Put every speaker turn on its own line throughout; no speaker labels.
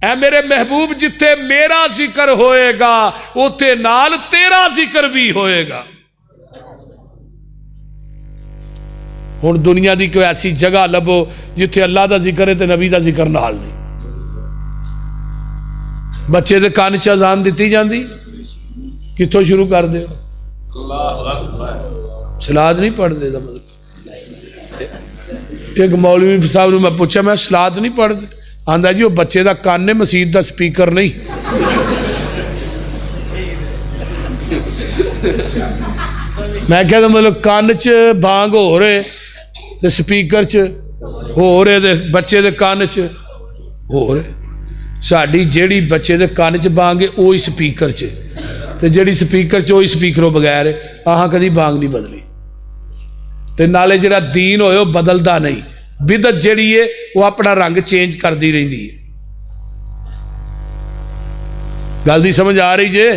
ऐ मेरे महबूब जिथे मेरा जिक्र होएगा उथे नाल तेरा जिक्र भी होएगा। हुण दुनिया की कोई ऐसी जगह लभो जिथे अल्लाह का जिक्र है तो नबी का जिक्र नाल नहीं। बच्चे के कान च अजान दी जाती, कितों शुरू कर दो, सलाद नहीं पढ़ते। मतलब एक मौलवी साहब ने मैं पूछा, मैं सलाद नहीं पढ़ते? आंदा जी वो बच्चे का कान है, मसीत का स्पीकर नहीं। मैं क्या मतलब कान च बांग हो रहे तो स्पीकर च हो रहे ते बच्चे के कान च हो रहे। साड़ी जेड़ी बच्चे के कान च बांग है वो ही स्पीकर च, ते जेड़ी स्पीकर च वो ही स्पीकरों बगैर है। आह कभी बांग नहीं बदली। ते नाले जेड़ा दीन होए बदलता नहीं, बिदत जेड़ी है वो अपना रंग चेंज करती रही है। गल दी समझ आ रही जे?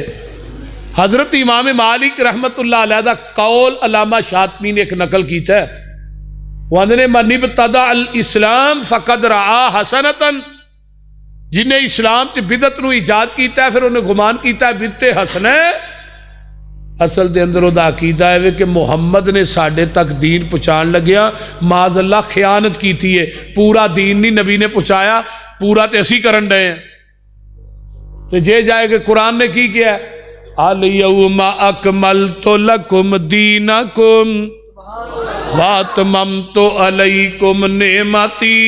हजरत इमाम मालिक रहमतुल्लाह अलैह दा कौल अलामा शातमी ने एक नकल किया है। वो आंदे ने मन इब्तदा अल इस्लाम फकद रआ हसनतन, जिन्हें इस्लाम च बिदत नूं ईजाद किया है फिर उन्हें गुमान किया बिदते हसन है। असल के अंदर वह अकीदा है कि मुहम्मद ने साढ़े तक दीन पहुँचाने लग्या माज अल्लाह खयानत की है। पूरा दीन नहीं नबी ने पहुँचाया, पूरा तो असी करन डे हैं। तो जे जाए कि कुरान ने की किया, अल यौमा अकमलतु लकुम दीनकुम वातममतु अलैकुम नेमती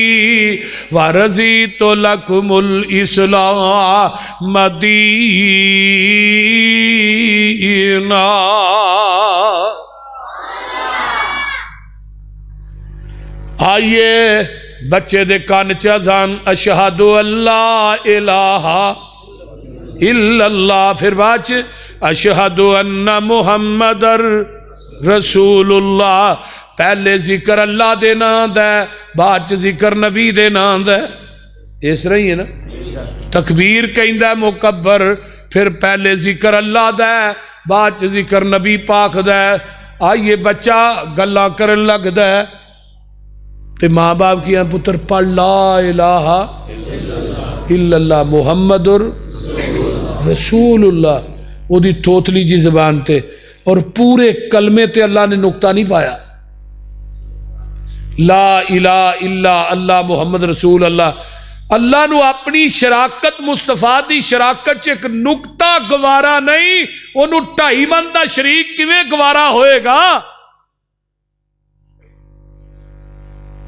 वरज़ीतु लकुमुल इस्लाम दीना। आइए बच्चे दे कान च अज़ान अशहदु अल्ला इलाहा इल्लल्लाह, फिर बाद च अशहदु अन्ना मुहम्मदर रसूलुल्लाह। पहले जिक्र अल्लाह दे नाम दा, बाद च जिक्र नबी दे नाम दा। इस तरह ही है ना। तकबीर कहंदा मुकब्बर, फिर पहले जिक्र अल्लाह दा, बाद च जिक्र नबी पाक दा। आइए बच्चा गल्लां करन लगदा है ते माँ बाप की पुत्र पढ़ ला इलाहा इल्लल्लाह मुहम्मदुर रसूलुल्लाह, ओदी तोतली जी जबान ते, और पूरे कलमे ते अल्लाह ने नुक्ता नहीं पाया। ला इलाहा इल्ला अल्लाह मुहम्मद रसूल अल्लाह। अल्लाह नू अपनी शराकत मुस्तफा दी शराकत च एक नुक्ता गवारा नहीं, ओनू 2.5 मन का शरीक किवें गवारा होएगा?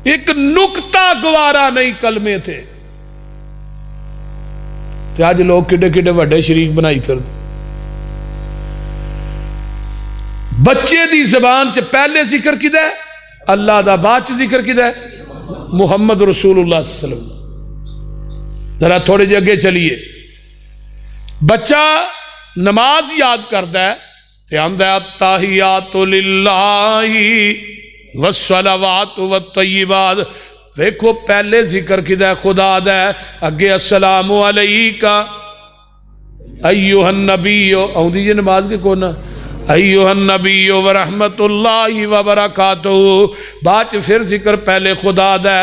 एक नुक्ता गवारा नहीं कलमे थे। अज लोग किडे किडे वड्डे शरीक बनाई फिर। बच्चे दी जबान च पहले जिक्र किदा है अल्लाह दा, बाद च जिक्र किदा है मुहम्मद रसूलुल्लाह सल्लल्लाहु अलैहि वसल्लम। जरा थोड़े जे अगे चलिए। बच्चा नमाज याद करता है ते आंदा है अत्ताहियातु लिल्लाहि वस्सलावातु वत्तय्यिबात। देखो पहले जिक्र किदा है खुदा दा, अगे अस्सलामु अलैका अय्युहन नबीयो। आउंदी जे नमाज के कोना अय्युहन नबीयो व रहमतुल्लाहि व बरकातुहू। बाद फिर जिक्र पहले खुदा दा,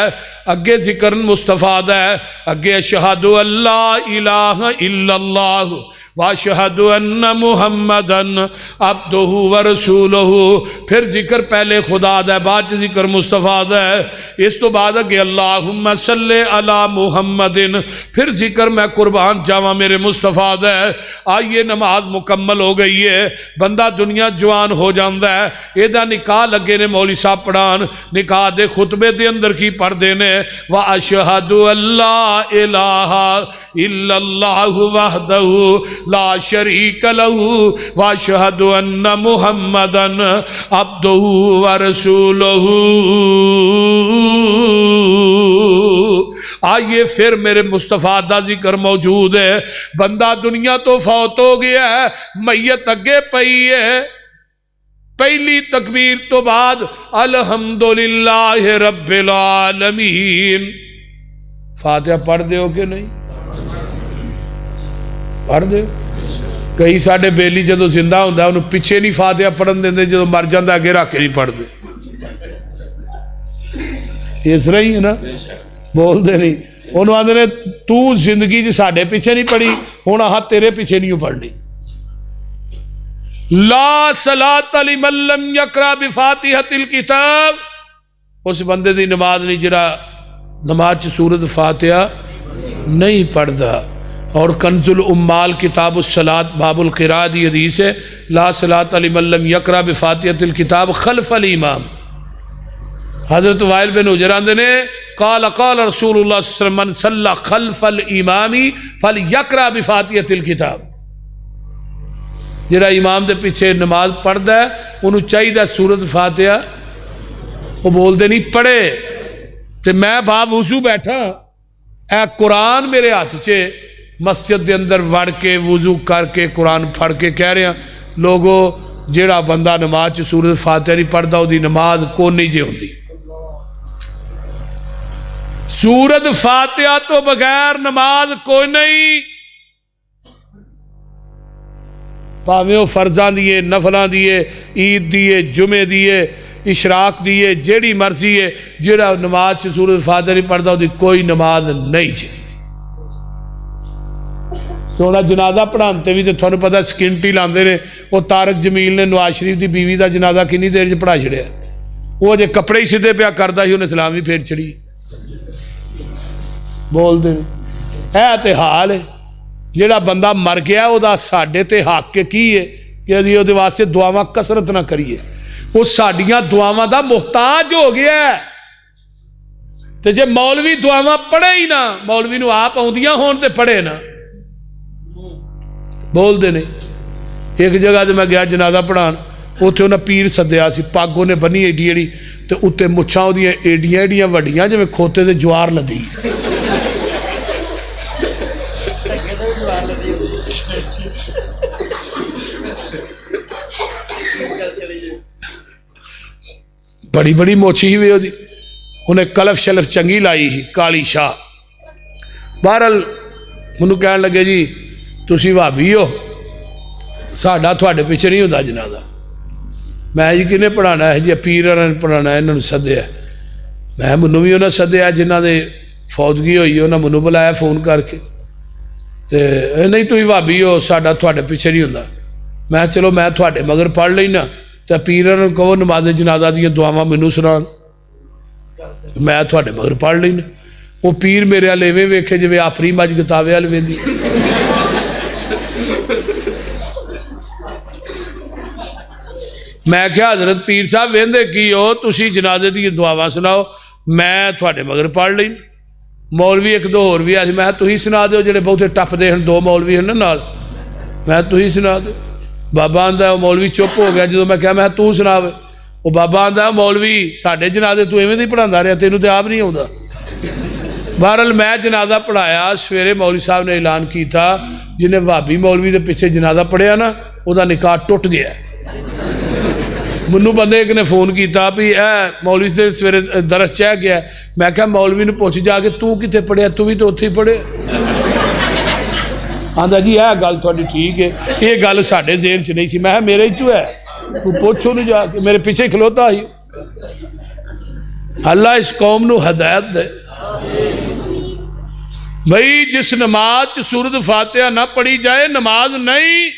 अगे जिक्र मुस्तफा दा, अगे अशहदु अल्ला इलाहा इल्लल्लाह व अशहदु अन्न मुहम्मदन अब्दुहु व रसूलुहू। फिर जिक्र पहले खुदा दा, बाद जिक्र मुस्तफा दा। इस तो बाद अगे अल्लाहुम्मा सल्ले अला मुहम्मदिन, फिर जिक्र मैं कुर्बान जावा मेरे मुस्तफा दा। आइए नमाज मुकम्मल हो गई है, बंदा दुनिया जवान हो जाता है। यदा निकाह लगे ने मौली साहब पढ़ान, निकाह दे खुतबे दे अंदर की पढ़ते ने व अशहदु अल्ला इलाहा इल्लल्लाहु वहदहु ला शरीक लहू व अशहदु अन्न मुहम्मदन अब्दुहु व रसूलुहू। आइए फिर मेरे मुस्तफा दा जिक्र मौजूद है। बंदा दुनिया तो फौत हो गया है, मैयत अगे पई है। पहली तकबीर तो बाद अल्हम्दुलिल्लाह रब्बिल आलमीन। फातिहा पढ़ दो कि नहीं? पढ़ दो। कई साडे बेली जो जिंदा होंदा उन्होंने पिछे नहीं फातिहा पढ़न देंगे, जो मर जाता अगे रख के नहीं पढ़ते। इस तरह ही है ना, बोलते नहीं। उन्होंने आंदे ने तू जिंदगी च साडे पीछे नहीं पढ़ी, हुण आह तेरे पीछे नहीं पढ़नी। ला सलात लिमन लम यक़रा बिफातिहतिल किताब, उस बंदे दी नमाज नहीं जिहड़ा नमाज च सूरत फातिहा नहीं पढ़ता। और कंजुल उम्माल किताब सलात बाबुल क़िराअत दी हदीस है, ला सलात लिमन लम यक़रा बिफातिहतिल किताब खल्फल इमाम। हज़रत वाइल बिन हुजर आंदे ने क़ाल क़ाल रसूलुल्लाह सल्लल्लाहु अलैहि वसल्लम मन सल्ला खल्फल इमामी फलयक़रा बिफातिहतिल किताब। जिहड़ा इमाम दे पीछे नमाज पढ़दा है उन्होंने चाहिए सूरत फातिहा वो बोलते नहीं पढ़े। तो मैं बावुजू बैठा, ए कुरान मेरे हाथ च, मस्जिद के अंदर वड़ के वुजू करके कुरान फड़ के कह रहे हैं लोगो जिहड़ा बंदा नमाज च सूरत फातिहा नहीं पढ़ता उसकी नमाज कोनी जे हुंदी। सूरत फातिहा तो बगैर नमाज कोई नहीं, भावें वो फर्जा दी है, नफलों दी है, ईद दी है, जुमे दी है, इशराक दी है, जेड़ी मर्जी है, जेड़ा नमाज च सूरत फातिहा नहीं पढ़ता उसकी कोई नमाज नहीं जी। तो उन्हें जनाजा पढ़ाते भी तो थोड़ा पता स्किंटी लाते ने। वो तारक जमील ने नवाज शरीफ की बीवी का जनाजा किन्नी देर च पढ़ा छड़िया, वो अजे कपड़े ही सीधे पिया करता ही उन्हें सलाम भी फेर छड़ी। बोलते है तो हाल है, जिहड़ा बंदा मर गया वह साडे ते हक की है कि अभी वो वास्ते दुआवां कसरत ना करिए, वो साडियां दुआवां दा मुहताज हो गया है। तो जे मौलवी दुआवां पढ़े ही ना, मौलवी नूं आप आउंदियां होण ते पढ़े ना, बोलते ने। एक जगह तो मैं गया जनाजा पढ़ान, उत्थे उन्हें पीर सद्दिया सी, पग उन्हें बनी एडी एडी, तो उत्ते मुछां उहदियां एडियां एडियां वड्डियां जिवें खोते ते ज्वार लदी। बड़ी बड़ी मोछी ही वी उन्हें कलफ शलफ चंगी लाई ही, काली शाह। बहरल मैनू कह लगे जी तुसी भाभी हो, साडा तुहाडे पीछे नहीं होंदा जनाजा। मैं जी किन्हें पढ़ाना है जी, पीर ने पढ़ाना, इन्होंने सद्दिया। मैं मैनू भी उन्हें सद्दिया, जिन्हों ने फौजगी हुई उन्हें मैनू बुलाया फोन करके, तो नहीं तुम भाभी हो, साडा तुहाडे पीछे नहीं होंदा। मैं चलो मैं तुहाडे मगर पढ़ लेना, तो पीर ने कहो नमाज जनाजा दी दुआवां मैनू सुनान, मैं तुहाडे मगर पढ़ लेना। वो पीर मेरे वाल इवें वेखे जिवें अपनी मज गतावे वाल वेंदी। मैं क्या हजरत पीर साहब वेंदे की हो, तुसी जनाजे दी दुआवां सुनाओ, मैं तुहाडे मगर पढ़ लेना। मौलवी एक दो होर भी आए, मैं तुही सुना दो, जिहड़े बहुते टपदे हन, दो मौलवी हैं नाल, मैं तुही सुना दो। बाबा आंदा वो मौलवी चुप हो गया जो मैं क्या, मैं तू सुना। वो बाबा आंदा मौलवी साडे जनाजे तू इवें दी पढ़ांदा रहा, तेनू तो आप नहीं आउंदा। बहरहाल मैं जनाजा पढ़ाया, सवेरे मौलवी साहब ने ऐलान किया जिन्हें भाभी मौलवी के पिछे जनाजा पढ़िया ना, वह निकाह टुट गया। मैनू बंदे एक ने फोन किया भी ए मौलवी से सवेरे दरस चह गया। मैं क्या मौलवी ने पुछ जाके तू कितने पढ़िया, तू भी तो उत्थे ही पढ़े। आंदा जी यह गल थोड़ी ठीक है, ये गल साडे ज़हन च नहीं सी। मैं मेरे चो है, तू पुछ उन्हें जाके, मेरे पीछे खलोता ही। अल्लाह इस कौम नू हदायत दे भाई, जिस नमाज च सूरत फातिहा ना पढ़ी जाए नमाज नहीं,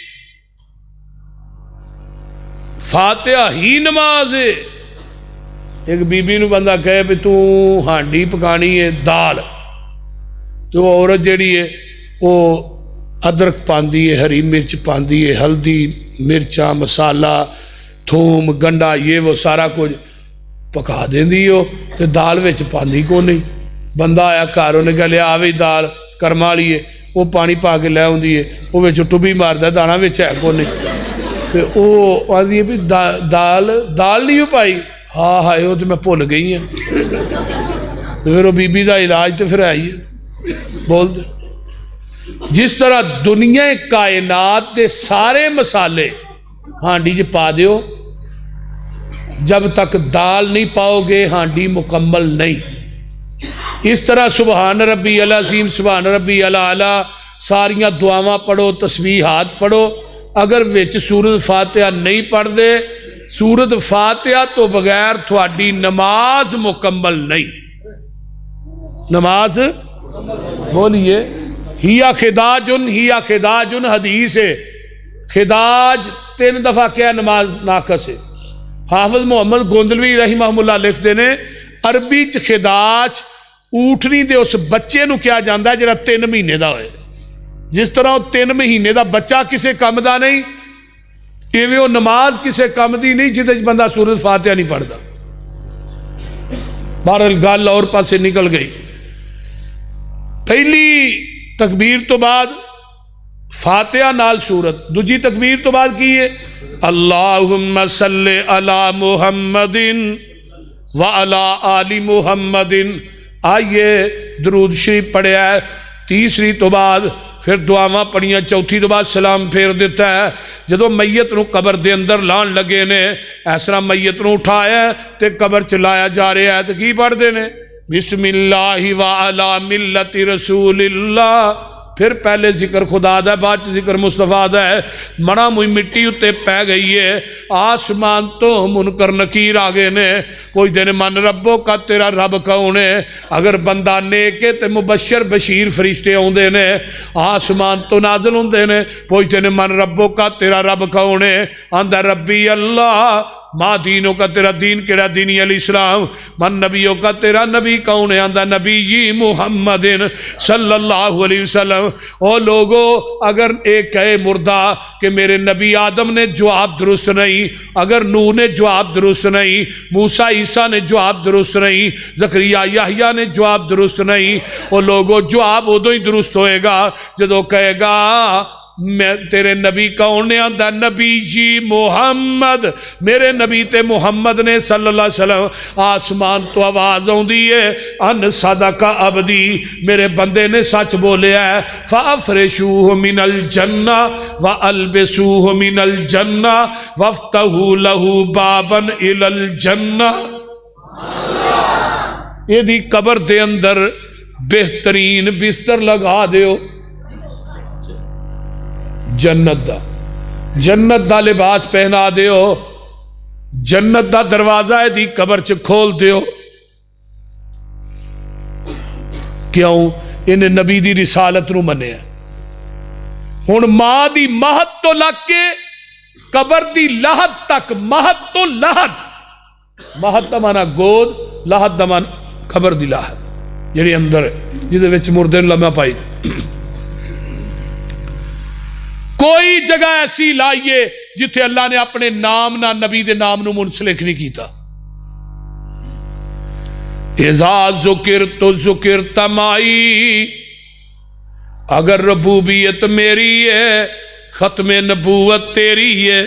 फातिहा ही नमाज है। एक बीबी नू बंदा कहे भी तू हांडी पकानी है दाल, तो औरत जिहड़ी है वो अदरक पाती है, हरी मिर्च पाती है, हल्दी मिर्चा मसाला थूम गंढा ये वो सारा कुछ पका देंदी हो, तो दाल विच पाती को नहीं। बंदा आया घर, उन्हें कह लिया आ भी दाल कर्मा वाली है, वो पानी पा के लै आउंदी है, वो विच टुब्बी मारदा दाना विच है को नहीं, तो वो आदि भी दाल दाल नहीं हो पाई। हाँ हाय वो तो मैं भुल गई हाँ। तो फिर वो बीबी का इलाज तो फिर है ही बोलते। जिस तरह दुनिया कायनात के सारे मसाले हांडी च पा दियो, जब तक दाल नहीं पाओगे हांडी मुकम्मल नहीं। इस तरह सुबहान रब्बी अल अज़ीम, सुबहान रब्बी अल आला, सारियां दुआवां पढ़ो, तस्बीहात पढ़ो। अगर विच सूरत फातिहा नहीं पढ़ते, सूरत फातिहा तो बगैर थोड़ी नमाज मुकम्मल नहीं। नमाज बोलिए। हिया खिदाजुन हदीस है। खिदाज 3 दफा क्या नमाज नाकस है। हाफिज मुहम्मद गोंदलवी रहीमहुल्लाह लिखते ने अरबी च खिदाज ऊठनी दे उस बच्चे नूं क्या जाता है जिहड़ा 3 महीने का होए। जिस तरह 3 महीने का बच्चा किसी काम का नहीं, इवें वो नमाज किसी काम की नहीं जिहदे च बंदा सूरत फातिहा नहीं पढ़ता। बहरहाल गल और पासे निकल गई। पहली तकबीर तो बाद फातिहा नाल सूरत, दूजी तकबीर तो बाद की है अल्लाहुम्मा सल्ले अला मुहम्मदिन व अला आली मुहम्मदिन। आइए दरूद शरीफ पढ़िया, तीसरी तो बाद फिर दुआवां पढ़िया, चौथी तो बाद सलाम फेर दिता है। जो मैयत नूं कबर दे अंदर लाण लगे ने, इस तरह मैयत नूं उठाया तो कबर च लाया जा रहा है तो की पढ़ते हैं बिस्मिल्लाहि व अला मिल्लति रसूलिल्लाह। फिर पहले जिक्र खुदा दा, बाद च जिक्र मुस्तफा दा है। मड़ा मुई मिट्टी उत्ते पै गई है, आसमान तो मुनकर नकीर आ गए ने। कोई दिन मन रब्बो का तेरा रब कौन है। अगर बंदा नेक है तो मुबशर बशीर फरिश्ते आउंदे ने, आसमान तो नाज़िल हुंदे ने। पुछदे ने मन रब्बो का तेरा रब कौन है। आंदा रब्बी अल्लाह। माँ दीनों का तेरा दीन केड़ा, दीनी अल इस्लाम। मन नबियों का तेरा नबी कौन है। आंदा नबी जी मुहम्मदिन सल्लल्लाहु अलैहि वसल्लम। ओ लोगो, अगर एक कहे मुर्दा कि मेरे नबी आदम ने जवाब दुरुस्त नहीं, अगर नूह ने जवाब दुरुस्त नहीं, मूसा ईसा ने जवाब दुरुस्त नहीं, जकरिया याहिया ने जवाब दुरुस्त नहीं, ओ लोगो जवाब उदों ही दुरुस्त होएगा जदों कहेगा मैं तेरे नबी कौन ने। आंदा नबी जी मुहम्मद। मेरे नबी ते मुहम्मद ने सल्लल्लाहु अलैहि वसल्लम। आसमान तो आवाज़ आउंदी है अन सदका अबदी, मेरे बंदे ने सच बोलिया है। फाफरिशूहु मिनल जन्ना व अलबिसूहु मिनल जन्ना वफ्तहू लहू बाबन इलल जन्ना। यदि कबर दे अंदर बेहतरीन बिस्तर लगा दियो, जन्नत दा लिबास पहना दियो, जन्नत दा दरवाजा यदि कबर च खोल दियो। क्यों? इन्हें नबी दी रिसालत नूं मन्निया। हुण मां दी महत तो लग के कबर दी लाहत तक, महत तो लाहत, महत दा माना गोद, लाहत दा माना कबर दी लाहत जिहड़ी अंदर है, जिहदे विच मुर्दे नूं लम्मा पाई। कोई जगह ऐसी लाइए जिथे अल्लाह ने अपने नाम ना नबी दे नाम नूं मुंसलिक नहीं कीता। इज़ा ज़ुकिर तो ज़ुकिर तमाई। अगर रबूबियत मेरी है, खत्मे नबूवत तेरी है।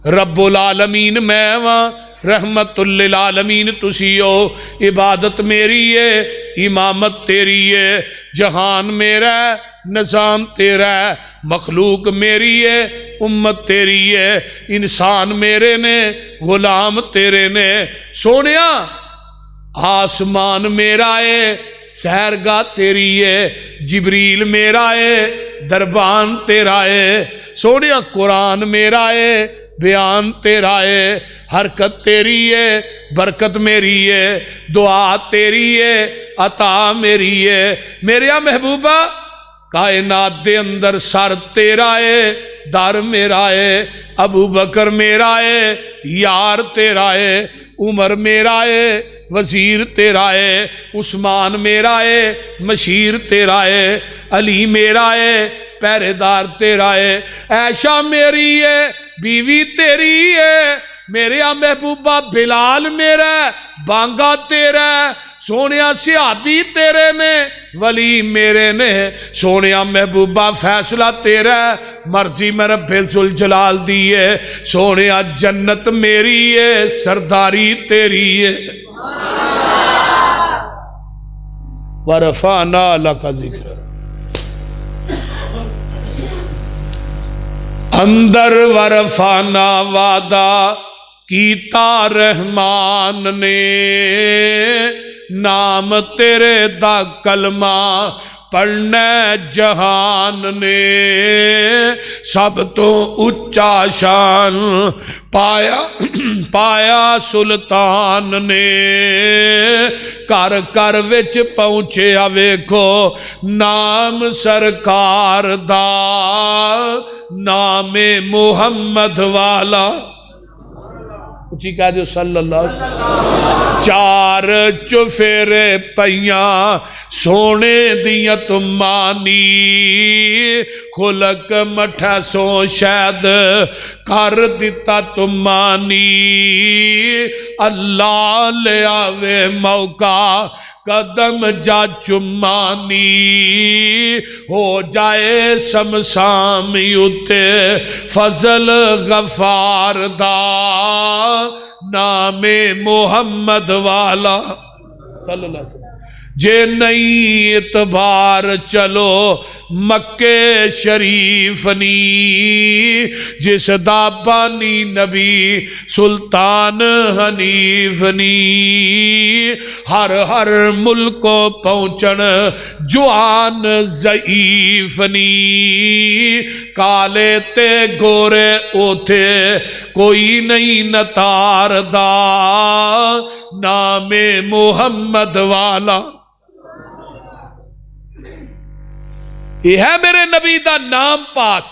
रब्बुल आलमीन मैं वां, रहमतुल लिल आलमीन तुसी हो। इबादत मेरी है, इमामत तेरी है। जहान मेरा है, निज़ाम तेरा है। मखलूक मेरी है, उम्मत तेरी है। इंसान मेरे ने, गुलाम तेरे ने। सोनिया आसमान मेरा है, सैरगाह तेरी है। जिब्रील मेरा है, दरबान तेरा है। सोनिया कुरान मेरा है, बयान तेरा है। हरकत तेरी है, बरकत मेरी है। दुआ तेरी है, अता मेरी है। मेरे महबूबा कायनात दे अंदर सर तेरा है, दर मेरा है। अबू बकर मेरा है, यार तेरा है। उमर मेरा है, वजीर तेरा है। उस्मान मेरा है, मशीर तेरा है। अली मेरा है, पहरेदार तेरा है। ऐशा मेरी है, बीवी तेरी है। मेरे महबूबा बिलाल मेरा, बांगा तेरा। सोनिया सिहाबी तेरे ने, वली मेरे ने। सोनिया महबूबा फैसला तेरा, मर्जी में रब्बे जुल जलाल दी है। सोनिया जन्नत मेरी है, सरदारी तेरी है। वरफाना लका जिक्र। अंदर वरफाना वादा कीता रहमान ने। नाम तेरे दा कलमा पढ़ना जहान ने सब तो उच्चा शान पाया पाया सुल्तान ने घर घर विच पहुंचिया वेखो नाम सरकार दा नामे मुहम्मद वाला उची कह दो सल्लल्लाहु अलैहि वसल्लम। चार चुफेरे पईया सोने दिया तुमानी खुलक मठा सो शायद कर दिता तुमानी अल्लाह ले आवे मौका कदम जा चुमानी हो जाए समसाम उते फजल गफार दा नामे मुहम्मद वाला सल्लल्लाहु अलैहि वसल्लम। जे नहीं इतबार चलो मक्के शरीफ नी जिस दा बानी नबी सुल्तान हनीफ नी हर हर मुल्को पहुंचन जुआन ज़ईफ नी काले ते गोरे उथे कोई नहीं नतार दा नामे मुहम्मद वाला। यह है मेरे नबी दा नाम पाक।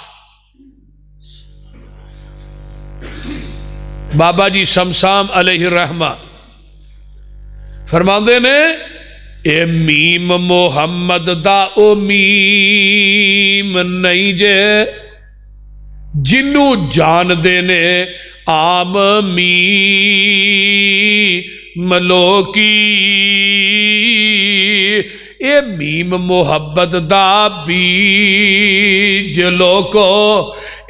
बाबा जी शमशाम अलैहि रहमा फरमांदे ने ए मीम मुहम्मद दा ओ मीम नहीं जे जिन्नू जानदे ने आम मीम लोकी ए मीम मुहब्बत दा बीज लोको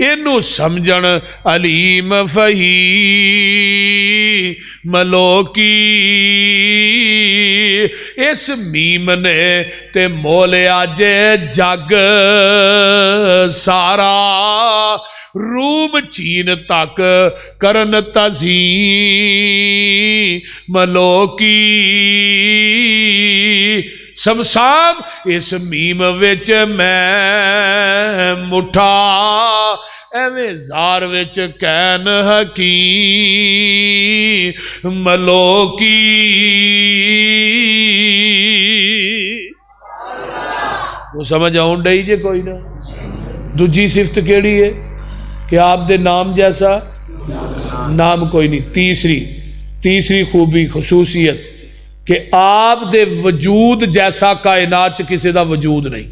इनू समझण अलीम फहीम लोकी। इस मीम ने ते मोलिया जे जग सारा रूम चीन तक करन तज़ीम लोकी। शमशाम इस मीम विच मैं मुठा एवें जार विच कैन हकीम लोकी। वो समझ आउन डई जे कोई ना। दूजी सिफत केड़ी है कि आप दे नाम जैसा नाम कोई नहीं। तीसरी खूबी खसूसियत कि आप दे वजूद जैसा कायनात च किसी का वजूद नहीं।